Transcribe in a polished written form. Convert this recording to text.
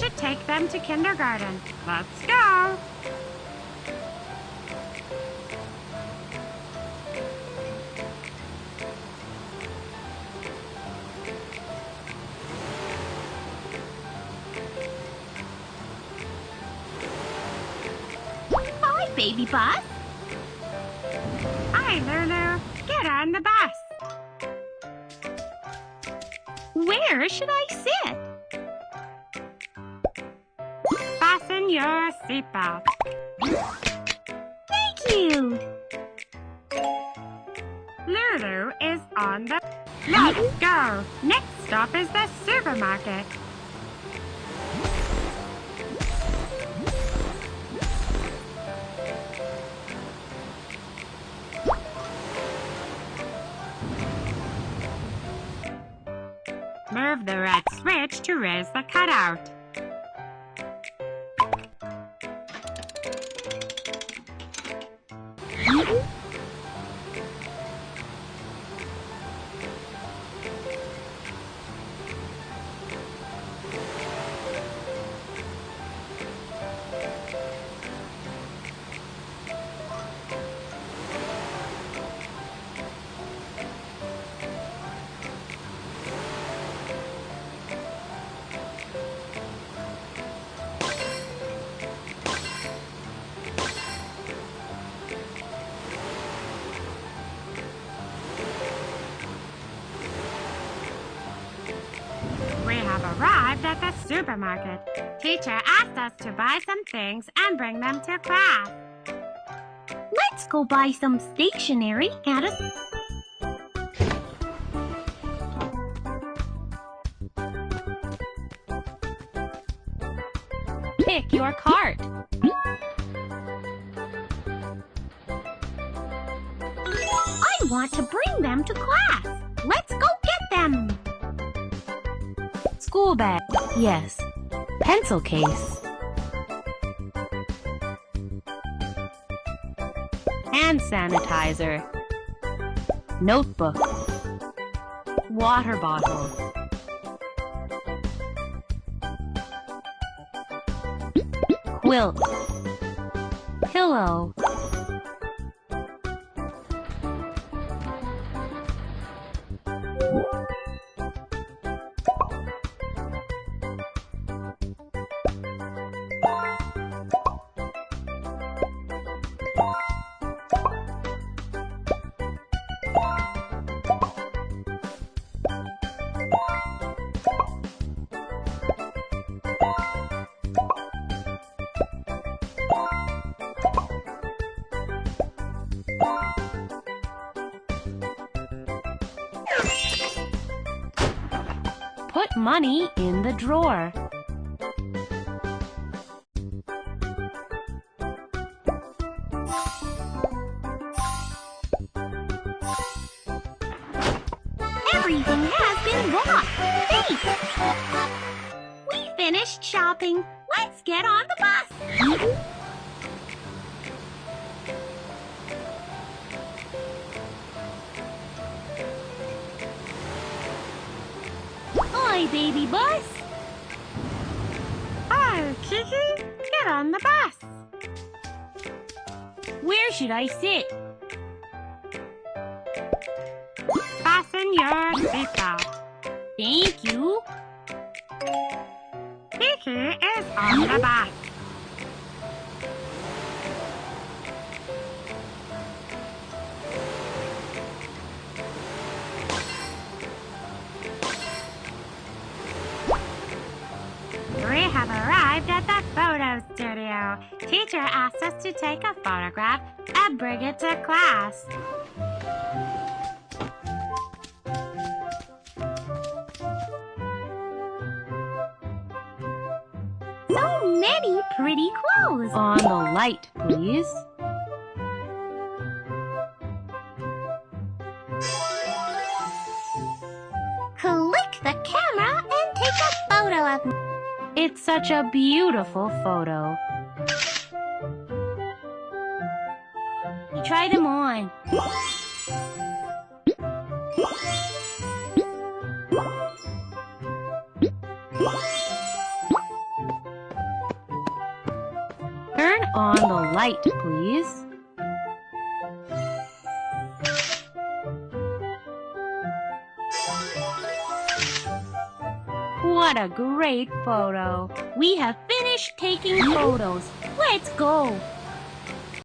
should take them to kindergarten. Let's go! Hi, baby bus. Hi, Lulu. Get on the bus. Where should I sit? Fasten your seatbelt. Thank you. Lulu is on the... Let's go! Next stop is the supermarket. Move the red switch to raise the cutout. We have arrived at the supermarket. Teacher asked us to buy some things and bring them to class. Let's go buy some stationery and a... Pick your cart. I want to bring them to class. Let's go get them. School bag. Yes. Pencil case. Hand sanitizer. Notebook. Water bottle. Quilt. Pillow. Put money in the drawer. Everything has been bought. Thanks. We finished shopping. Let's get on the bus. Hi, baby bus. Oh, Kiki, get on the bus. Where should I sit? Fasten your seatbelt. Thank you. Kiki is on the bus. We have arrived at the photo studio. Teacher asked us to take a photograph and bring it to class. So many pretty clothes. On the light, please. Click the camera and take a photo of me. It's such a beautiful photo. Try them on. on the light, please. What a great photo! We have finished taking photos. Let's go!